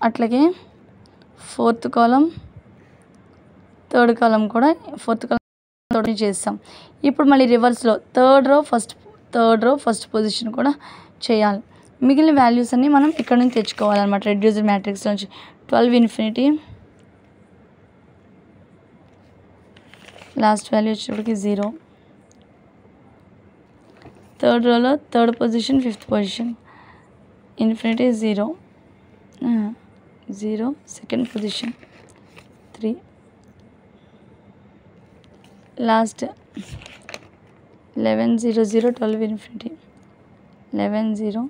అట్లాగే ఫోర్త్ కాలం థర్డ్ కాలం కూడా ఫోర్త్ కాలం తోటి చేస్తాం. ఇప్పుడు మళ్ళీ రివర్స్లో థర్డ్ రో ఫస్ట్ పొజిషన్ కూడా చేయాలి. మిగిలిన వాల్యూస్ అన్నీ మనం ఇక్కడ నుంచి తెచ్చుకోవాలన్నమాట. రెడ్యూస్డ్ మ్యాట్రిక్స్ నుంచి 12 ఇన్ఫినిటీ, లాస్ట్ వాల్యూ వచ్చేటప్పటికి 0. థర్డ్ రోలో third position, fifth position infinity 0, second position 3, last 11 0 0 12 infinity 11 0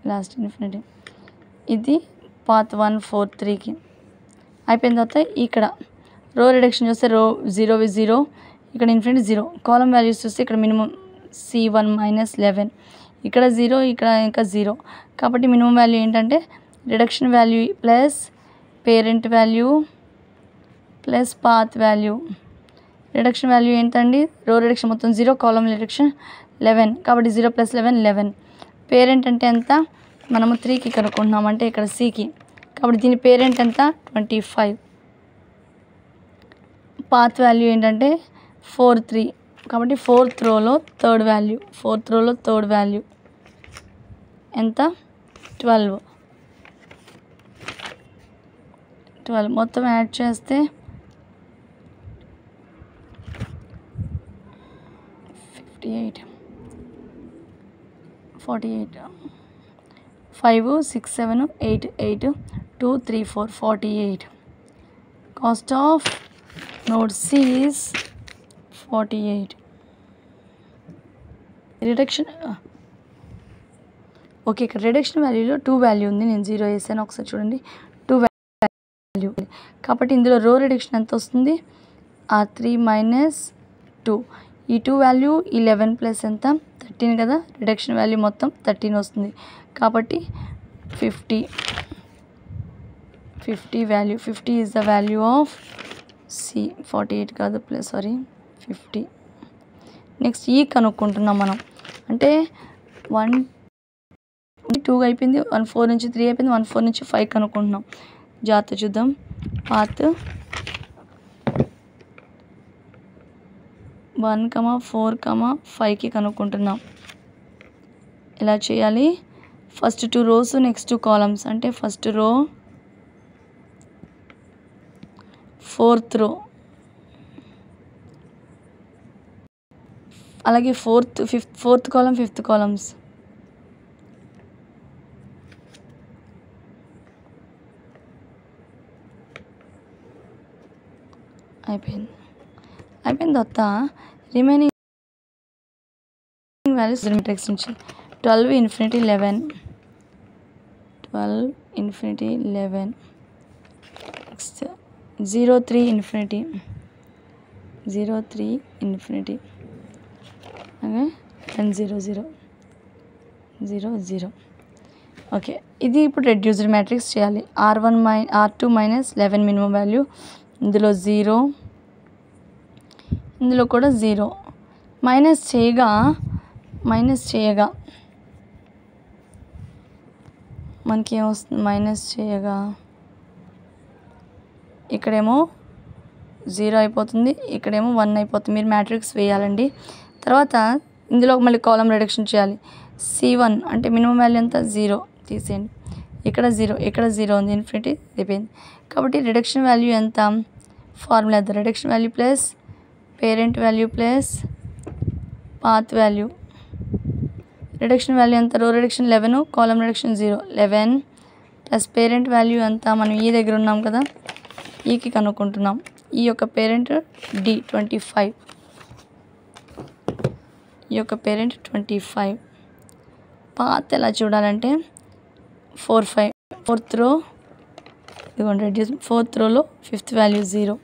last infinity. ఇది పాత్ 1 4 3కి అయిపోయిన తర్వాత ఇక్కడ రో రిడక్షన్ చూస్తే రో 0 0, ఇక్కడ ఇన్ఫినిటీ 0. కాలం వాల్యూస్ చూస్తే ఇక్కడ మినిమం C1 -11, ఇక్కడ 0, ఇక్కడ ఇంకా 0. కాబట్టి మినిమం వాల్యూ ఏంటంటే reduction value plus parent value plus path value. Reduction value ఏంటండి? రో రిడక్షన్ మొత్తం 0, కాలం రిడక్షన్ 11, కాబట్టి 0 + 11 11. పేరెంట్ అంటే ఎంత? మనము 3కి కనుక్కుంటున్నాం, అంటే ఇక్కడ Cకి, కాబట్టి దీని పేరెంట్ ఎంత? 25. పాత్ వాల్యూ ఏంటంటే 4 3, కాబట్టి ఫోర్త్ రోలో థర్డ్ వాల్యూ ఎంత? 12. మొత్తం యాడ్ చేస్తే 58 48 5 6 7 8 8 2 3 4 48. Cost of node C is 48. Reduction okay, ఇక్కడ రిడక్షన్ వాల్యూలో 2 వాల్యూ ఉంది, నేను 0 వేసాను, ఒకసారి చూడండి. 2 వాల్యూ, కాబట్టి ఇందులో రో రిడక్షన్ ఎంత వస్తుంది? 3 - 2. ఈ 2 వాల్యూ 11 ప్లస్ ఎంత? 13 కదా. రిడక్షన్ వాల్యూ మొత్తం 13 వస్తుంది, కాబట్టి 50 value. 50 is the value of C. 48 కాదు, ప్లస్ 50. నెక్స్ట్ ఈ కనుక్కుంటున్నాం మనం, అంటే 1 2 అయిపోయింది, 1 4 నుంచి 3 అయిపోయింది, 1 4 నుంచి 5 కనుక్కుంటున్నాం. జాగ్రత్త చూద్దాం. పాత్ 1 4 5కి కనుక్కుంటున్నాం. ఎలా చేయాలి? ఫస్ట్ 2 రోస్, నెక్స్ట్ 2 కాలమ్స్, అంటే ఫస్ట్ రో, ఫోర్త్ రో, అలాగే ఫోర్త్ కాలం, ఫిఫ్త్ కాలమ్స్. అయిపోయిన తర్వాత రిమైనింగ్ వాల్యూస్ మ్యాట్రిక్స్ నుంచి 12 infinity 11 next 0 3 infinity 0 and 0 0. Okay, ఇది ఇప్పుడు రెడ్యూస్డ్ మ్యాట్రిక్స్ చేయాలి. R2 - 11 మినిమం వాల్యూ, ఇందులో 0, ఇందులో కూడా 0. మైనస్ చేయగా మనకి ఏమొస్తుంది? మైనస్ చేయగా ఇక్కడేమో 0 అయిపోతుంది, ఇక్కడేమో 1 అయిపోతుంది. మీరు మ్యాట్రిక్స్ వేయాలండి. తర్వాత ఇందులో మళ్ళీ కాలం రిడక్షన్ చేయాలి. C1 అంటే మినిమం వాల్యూ ఎంత? 0 తీసేయండి. ఇక్కడ 0 ఉంది, ఇన్ఫినిటీ అయిపోయింది. కాబట్టి రిడక్షన్ వాల్యూ ఎంత? ఫార్ములా ఎంత? Reduction value plus parent value plus path value. Reduction value ఎంత? రో రిడక్షన్ 11, కాలం రిడక్షన్ 0. 11 ప్లస్ పేరెంట్ వాల్యూ ఎంత? మనం ఈ దగ్గర ఉన్నాం కదా, ఈకి కనుక్కుంటున్నాం. ఈ యొక్క పేరెంట్ D 25, ఈ యొక్క పేరెంట్ 25. పాత్ ఎలా చూడాలంటే 4 5, ఫోర్త్ రో, ఇదిగోండి రెడ్యూస్. ఫోర్త్ రోలో ఫిఫ్త్ వాల్యూ 0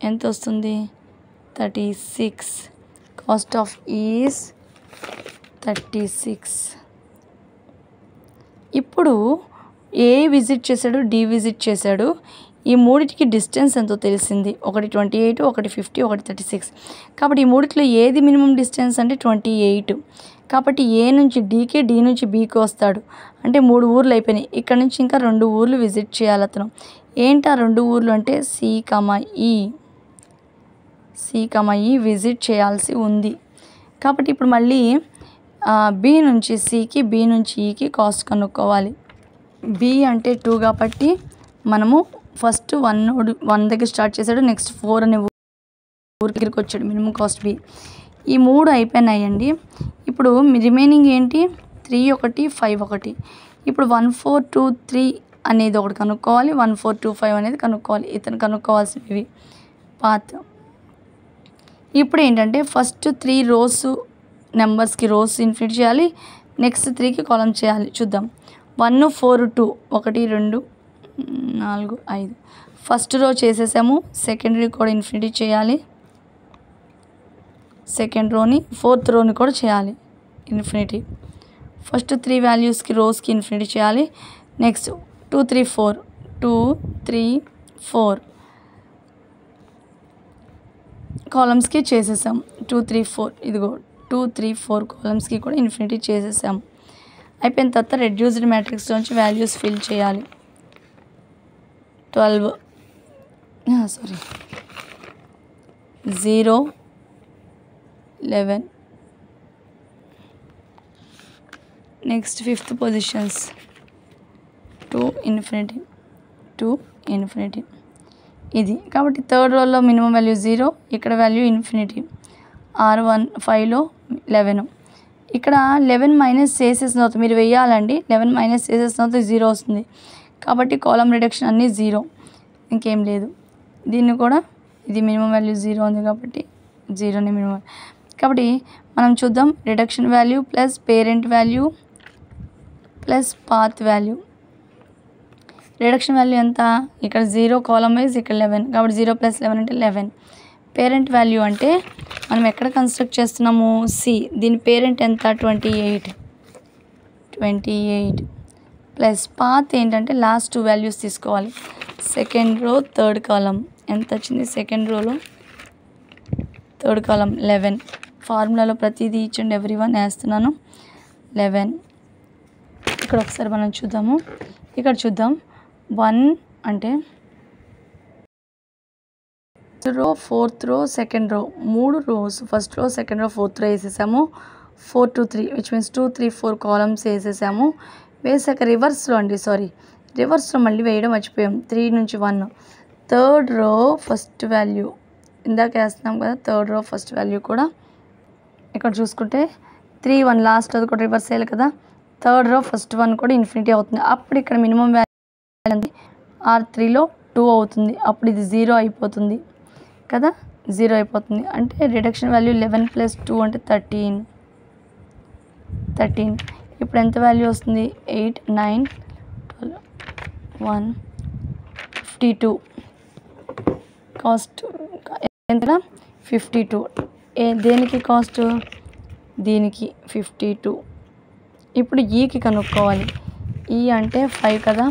ఎంత వస్తుంది? 36. Cost of is 36. ఇప్పుడు ఏ విజిట్ చేశాడు? డి విజిట్ చేశాడు. ఈ మూడిటికి డిస్టెన్స్ ఎంతో తెలిసింది. ఒకటి 28, ఒకటి 50, ఒకటి 36. కాబట్టి ఈ మూడిట్లో ఏది మినిమం డిస్టెన్స్ అంటే 28. కాబట్టి ఏ నుంచి డీకి, డి నుంచి బీకి వస్తాడు. అంటే 3 ఊర్లు అయిపోయినాయి. ఇక్కడ నుంచి ఇంకా 2 ఊర్లు విజిట్ చేయాలి అతను. ఏంటి ఆ 2 ఊర్లు అంటే సి, ఈ విజిట్ చేయాల్సి ఉంది. కాబట్టి ఇప్పుడు మళ్ళీ బి నుంచి సికి, బి నుంచి ఈకి కాస్ట్ కనుక్కోవాలి. బి అంటే 2 కాబట్టి మనము ఫస్ట్ 1 దగ్గర స్టార్ట్ చేశాడు. నెక్స్ట్ 4 అనే ఊరి దగ్గరికి వచ్చాడు. Minimum cost B. ఈ 3 అయిపోయినాయండి. ఇప్పుడు రిమైనింగ్ ఏంటి 3 ఒకటి 5 ఒకటి. ఇప్పుడు 1 4 2 3 అనేది ఒకటి కనుక్కోవాలి. 1 4 2 5 అనేది కనుక్కోవాలి. ఇతను కనుక్కోవాల్సినవి పాత్. ఇప్పుడు ఏంటంటే ఫస్ట్ 3 రోస్ నెంబర్స్కి రోస్ ఇన్ఫినిటీ చేయాలి. నెక్స్ట్ 3కి కాలమ్ చేయాలి. చూద్దాం. 1 4 2 1 2 4 5. ఫస్ట్ రో చేసేసాము. సెకండరీ కూడా ఇన్ఫినిటీ చేయాలి. సెకండ్ రోని, ఫోర్త్ రోని కూడా చేయాలి ఇన్ఫినిటీ. ఫస్ట్ 3 వాల్యూస్కి రోస్కి ఇన్ఫినిటీ చేయాలి. నెక్స్ట్ 2 3 4 2 3 4 కాలమ్స్కి చేసేసాం. 2 3 4 ఇదిగో 2 3 4 కాలమ్స్కి కూడా ఇన్ఫినిటీ చేసేసాం. అయిపోయిన తర్వాత రెడ్యూస్డ్ మ్యాట్రిక్స్లోంచి వాల్యూస్ ఫిల్ చేయాలి. 12 0 11. Next 5th positions 2 infinity 2 infinity ఇది. కాబట్టి థర్డ్ రోలో మినిమం వాల్యూ 0, ఇక్కడ వాల్యూ ఇన్ఫినిటీ. R1 5లో 11. ఇక్కడ 11 మైనస్ చేసేసిన తర్వాత మీరు వేయాలండి. 11 మైనస్ చేసేసిన తర్వాత 0 వస్తుంది. కాబట్టి కాలమ్ రిడక్షన్ అన్నీ 0, ఇంకేం లేదు. దీన్ని కూడా ఇది మినిమం వాల్యూ 0 ఉంది కాబట్టి 0ని మినిమం. కాబట్టి మనం చూద్దాం. Reduction value plus parent value plus path value. Reduction value ఎంత? ఇక్కడ 0 కాలమ్ వైజ్, ఇక్కడ 11. కాబట్టి 0 + 11 అంటే 11. పేరెంట్ వాల్యూ అంటే మనం ఎక్కడ కన్స్ట్రక్ట్ చేస్తున్నాము? సి. దీని పేరెంట్ ఎంత? 28 ప్లస్ పాత్ ఏంటంటే లాస్ట్ 2 వాల్యూస్ తీసుకోవాలి. సెకండ్ రో థర్డ్ కాలమ్ ఎంత వచ్చింది? సెకండ్ రోలో థర్డ్ కాలమ్ 11. ఫార్ములాలో ప్రతిదీ ఈచ్ అండ్ ఎవ్రీ వన్ వేస్తున్నాను. 11. ఇక్కడ ఒకసారి మనం చూద్దాము. ఇక్కడ చూద్దాం. 1 అంటే రో, ఫోర్త్ రో, second row, 3 rows. First row, second row, fourth row వేసేసాము. 4 2 3 విచ్ మీన్స్ 2 3 4 కాలమ్స్ వేసేసాము. వేసాక రివర్స్లో మళ్ళీ వేయడం మర్చిపోయాం. 3 నుంచి 1. థర్డ్ రో ఫస్ట్ వాల్యూ ఇందాక వేస్తున్నాం కదా. థర్డ్ రో ఫస్ట్ వాల్యూ కూడా ఇక్కడ చూసుకుంటే 3 1 లాస్ట్ అది కూడా రివర్స్ అయ్యాలి కదా. థర్డ్ రో ఫస్ట్ 1 కూడా ఇన్ఫినిటీ అవుతుంది. అప్పుడు ఇక్కడ మినిమం వాల్యూ R3లో 2 అవుతుంది. అప్పుడు ఇది 0 అయిపోతుంది కదా. 0 అయిపోతుంది అంటే రిడక్షన్ వాల్యూ 11 + 2 అంటే 13. ఇప్పుడు ఎంత వాల్యూ వస్తుంది? 8 9 12 1 52. కాస్ట్ ఎంత? 52. దేనికి కాస్ట్? దీనికి 52. ఇప్పుడు ఈకి కనుక్కోవాలి. ఈ అంటే 5 కదా.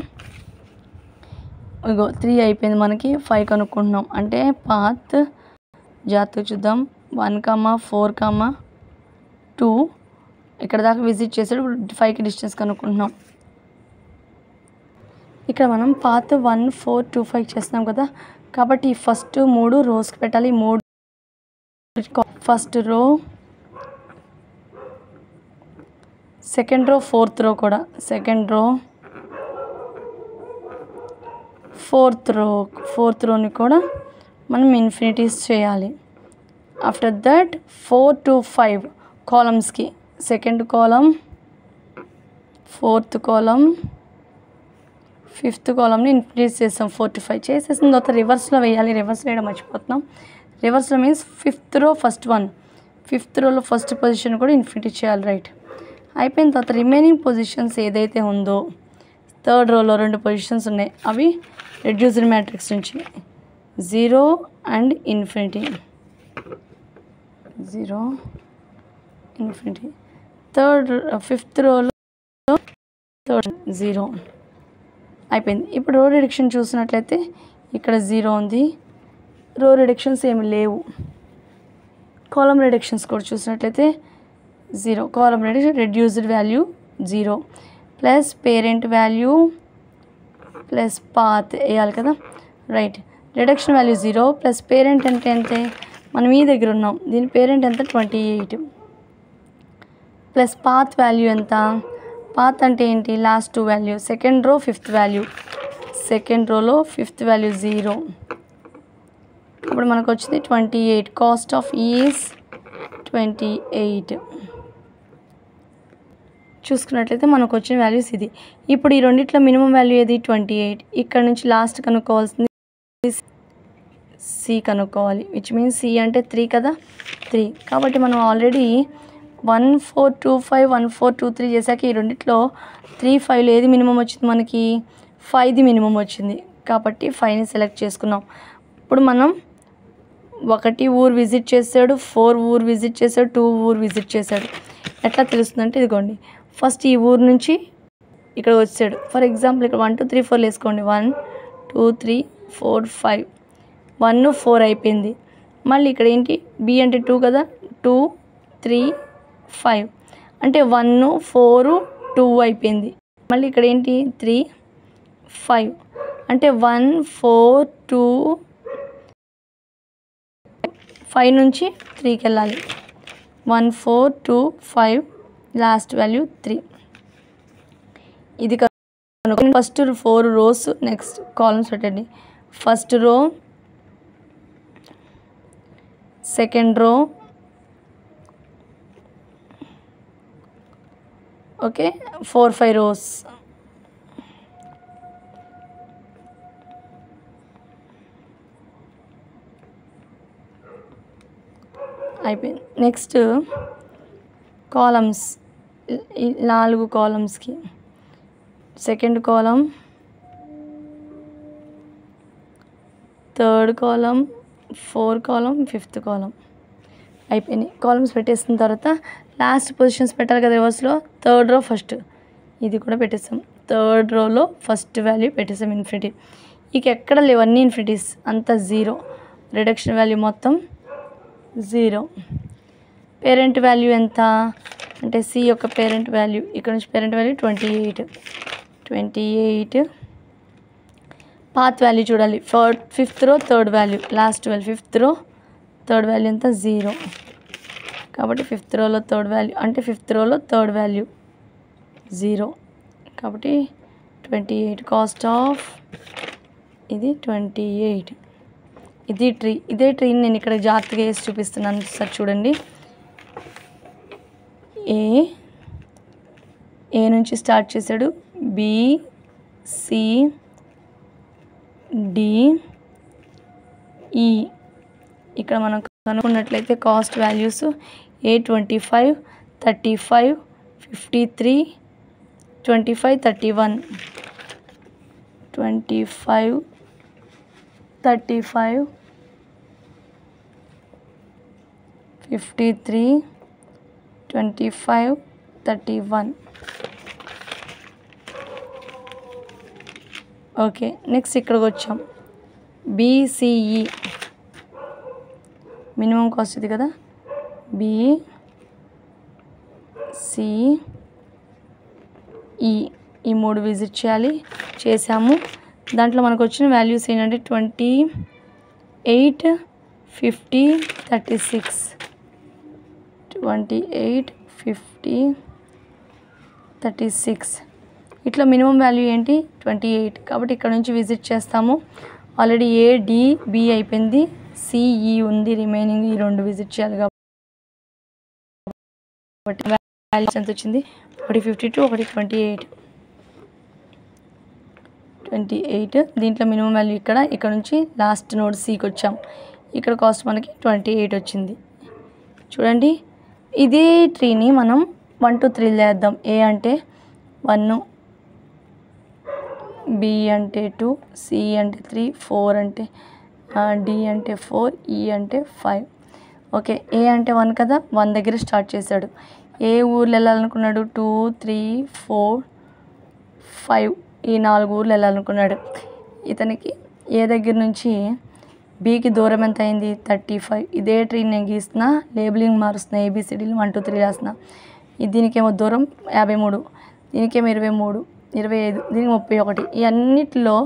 ఇగో 3 అయిపోయింది మనకి. 5 కనుక్కుంటున్నాం. అంటే పాత్ జాగ్రత్తగా చూద్దాం. 1 4 2 ఇక్కడ దాకా విజిట్ చేసాడు. ఇప్పుడు 5కి డిస్టెన్స్ కనుక్కుంటున్నాం. ఇక్కడ మనం పాత్ 1 4 2 5 చేస్తున్నాం కదా. కాబట్టి ఈ ఫస్ట్ 3 రోస్కి పెట్టాలి. 3 first row, second row, fourth రో కూడా, సెకండ్ రో, ఫోర్త్ రోని కూడా మనం ఇన్ఫినిటీస్ చేయాలి. ఆఫ్టర్ దట్ 4 to 5 కాలమ్స్కి second column, fourth column, fifth కాలమ్ని ఇన్ఫినిటీస్ చేస్తాం. 4 to 5 చేసేసిన తర్వాత రివర్స్లో వేయాలి. రివర్స్ వేయడం మర్చిపోతున్నాం. రివర్స్లో మీన్స్ 5th రో ఫస్ట్ 1, 5th రోలో ఫస్ట్ పొజిషన్ కూడా ఇన్ఫినిటీ చేయాలి. రైట్. అయిపోయిన తర్వాత రిమైనింగ్ పొజిషన్స్ ఏదైతే ఉందో థర్డ్ రోలో 2 పొజిషన్స్ ఉన్నాయి. అవి రెడ్యూస్డ్ మ్యాట్రిక్స్ నుంచి 0 and ఇన్ఫినిటీ. 0 ఇన్ఫినిటీ. 5th రోలో 0 అయిపోయింది. ఇప్పుడు రో రిడక్షన్ చూసినట్లయితే ఇక్కడ 0 ఉంది. రో రిడక్షన్స్ ఏమి లేవు. కాలమ్ రిడక్షన్స్ కూడా చూసినట్లయితే 0. Column reduction reduced value 0 plus parent value plus path వేయాలి కదా. Right. Reduction value 0 plus parent అంటే అంతే, మనం ఈ దగ్గర ఉన్నాం, దీని పేరెంట్ ఎంత 28 ప్లస్ పాత్ వాల్యూ ఎంత, పాత్ అంటే ఏంటి last 2 value, second row 5th value, second రోలో 5th వాల్యూ 0. ఇప్పుడు మనకు వచ్చింది 28. Cost of is 28. చూసుకున్నట్లయితే మనకు వచ్చిన వాల్యూస్ ఇది. ఇప్పుడు ఈ రెండిట్లో మినిమం వాల్యూ ఏది 28. ఇక్కడ నుంచి లాస్ట్ కనుక్కోవాల్సింది సి కనుక్కోవాలి, విచ్ మీన్స్ సి అంటే 3 కదా, 3. కాబట్టి మనం ఆల్రెడీ 1425 1423 చేశాక ఈ రెండిట్లో 3 5 ఏది మినిమం వచ్చింది మనకి, 5ది మినిమం వచ్చింది. కాబట్టి 5ని సెలెక్ట్ చేసుకున్నాం. ఇప్పుడు మనం 1 ఊరు విజిట్ చేశాడు, 4 ఊరు విజిట్ చేశాడు, 2 ఊరు విజిట్ చేశాడు. ఎట్లా తెలుస్తుందంటే ఇదిగోండి, ఫస్ట్ ఈ ఊరు నుంచి ఇక్కడ వచ్చాడు. ఫర్ ఎగ్జాంపుల్ ఇక్కడ 1 2 3 4 వేసుకోండి. 1 2 3 4 5 1 4 అయిపోయింది. మళ్ళీ ఇక్కడ ఏంటి బి అంటే 2 కదా, 2 3 5 అంటే 1 4 2 అయిపోయింది. మళ్ళీ ఇక్కడ ఏంటి 3 5 అంటే 1 4 2 5 నుంచి 3కి వెళ్ళాలి. 1 4 2 5 లాస్ట్ వాల్యూ 3. ఇది ఫస్ట్ 4 రోస్ నెక్స్ట్ కాలమ్స్ పెట్టండి. First row, second row, okay 4 5 rows. అయిపోయింది. నెక్స్ట్ కాలమ్స్, 4 కాలమ్స్కి second column, third column, 4 column, 5th column అయిపోయినాయి. కాలమ్స్ పెట్టేసిన తర్వాత లాస్ట్ పొజిషన్స్ పెట్టాలి కదా రివర్స్లో. థర్డ్ రో ఫస్ట్, ఇది కూడా పెట్టేస్తాం. థర్డ్ రోలో ఫస్ట్ వాల్యూ పెట్టేసాం ఇన్ఫినిటీ. ఇక ఎక్కడ లేవు, అన్నీ ఇన్ఫినిటీస్, అంతా 0. రిడక్షన్ వాల్యూ మొత్తం 0. పేరెంట్ వాల్యూ ఎంత అంటే సి యొక్క పేరెంట్ వాల్యూ, ఇక్కడ నుంచి పేరెంట్ వాల్యూ 28. పాత్ వాల్యూ చూడాలి. 5th రో third value, last value 5th రో థర్డ్ వాల్యూ ఎంత 0. కాబట్టి 5th రోలో థర్డ్ వాల్యూ అంటే 5th రోలో థర్డ్ వాల్యూ 0. కాబట్టి 28. కాస్ట్ ఆఫ్ ఇది 28. ఇది ట్రీ. ఇదే ట్రీని నేను ఇక్కడ జాగ్రత్తగా వేసి చూపిస్తున్నాను సార్, చూడండి. ఏ నుంచి స్టార్ట్ చేశాడు, బి సి డి ఈ. ఇక్కడ మనం కనుక్కున్నట్లయితే కాస్ట్ వాల్యూస్ ఏ 25 35 53 25 31 25 35 53 25 31. ఓకే. నెక్స్ట్ ఇక్కడికి వచ్చాం. బీసీఈ మినిమం కాస్ట్ ఇది కదా, బీసీఈ ఈ 3 విజిట్ చేయాలి, చేసాము. దాంట్లో మనకు వచ్చిన వాల్యూస్ ఏంటంటే 28 50 36 28 50 36. ఇట్లా మినిమం వాల్యూ ఏంటి 28. కాబట్టి ఇక్కడ నుంచి విజిట్ చేస్తాము. ఆల్రెడీ ఏ డి బి అయిపోయింది, సిఈ ఉంది, రిమైనింగ్ ఈ 2 విజిట్ చేయాలి. కాబట్టి వాల్యూస్ ఎంత వచ్చింది, ఒకటి 52 ఒకటి 28. దీంట్లో మినిమం వాల్యూ ఇక్కడ నుంచి లాస్ట్ నోడ్ సికి వచ్చాం. ఇక్కడ కాస్ట్ మనకి 28 వచ్చింది. చూడండి, ఇదే ట్రీని మనం 1 2 3 చేద్దాం. ఏ అంటే 1, బి అంటే 2, సి అంటే 3, 4 అంటే డి అంటే 4, ఈ అంటే 5. ఓకే. ఏ అంటే 1 కదా, 1 దగ్గర స్టార్ట్ చేశాడు. ఏ ఊర్లు వెళ్ళాలనుకున్నాడు, 2 3 4 5 ఈ 4 ఊర్లు వెళ్ళాలనుకున్నాడు. ఇతనికి ఏ దగ్గర నుంచి బీకి దూరం ఎంత అయింది 35. ఇదే ట్రీ నేను గీస్తున్నా, లేబులింగ్ మారుస్తున్నా, ఏబిసిడీలు 1 2 3 రాస్తున్నా. దీనికేమో దూరం 53, దీనికేమో 23, 25, దీనికి 31. ఈ అన్నిటిలో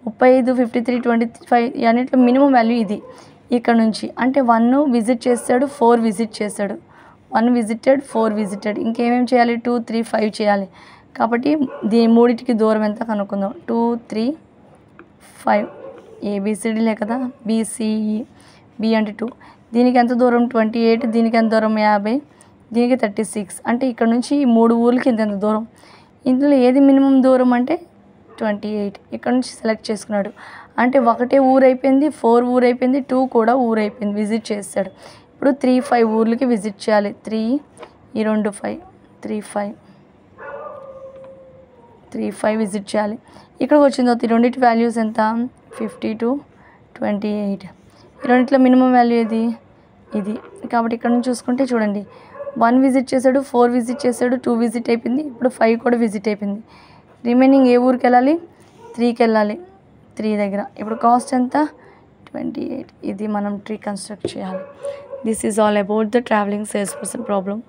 35, 53, 25 ఈ అన్నిటిలో మినిమం వాల్యూ ఇది. ఇక్కడ నుంచి అంటే 1 విజిట్ చేస్తాడు, 4 విజిట్ చేస్తాడు. 1 విజిటెడ్, 4 విజిటెడ్. ఇంకేమేమి చేయాలి? 2 3 5 చేయాలి. కాబట్టి దీని మూడింటికి దూరం ఎంత కనుక్కుందాం. 2 3 5 ఏబిసిడీలే కదా, బీసీఈ. బి అంటే 2, దీనికి ఎంత దూరం 28, దీనికి ఎంత దూరం 50, దీనికి 36. అంటే ఇక్కడ నుంచి ఈ 3 ఊర్లకి ఎంత దూరం. ఇందులో ఏది మినిమం దూరం అంటే 28. ఇక్కడ నుంచి సెలెక్ట్ చేసుకున్నాడు. అంటే ఒకటే ఊరు అయిపోయింది, 4 ఊరు అయిపోయింది, 2 కూడా ఊరు అయిపోయింది, విజిట్ చేస్తాడు. ఇప్పుడు 3 5 ఊర్లకి విజిట్ చేయాలి. 3 ఈ 2 5 3 5 3 5 విజిట్ చేయాలి. ఇక్కడికి వచ్చిన తర్వాత ఈ రెండింటి వాల్యూస్ ఎంత 52 28. ఈ రెండిట్లో మినిమం వాల్యూ ఏది ఇది. కాబట్టి ఇక్కడ నుంచి చూసుకుంటే చూడండి 1 విజిట్ చేశాడు, 4 విజిట్ చేశాడు, 2 విజిట్ అయిపోయింది, ఇప్పుడు 5 కూడా విజిట్ అయిపోయింది. రిమైనింగ్ ఏ ఊరికి వెళ్ళాలి 3కి వెళ్ళాలి. 3 దగ్గర ఇప్పుడు కాస్ట్ ఎంత 28. ఇది మనం ట్రీ కన్స్ట్రక్ట్ చేయాలి. This is all about the travelling sales person problem.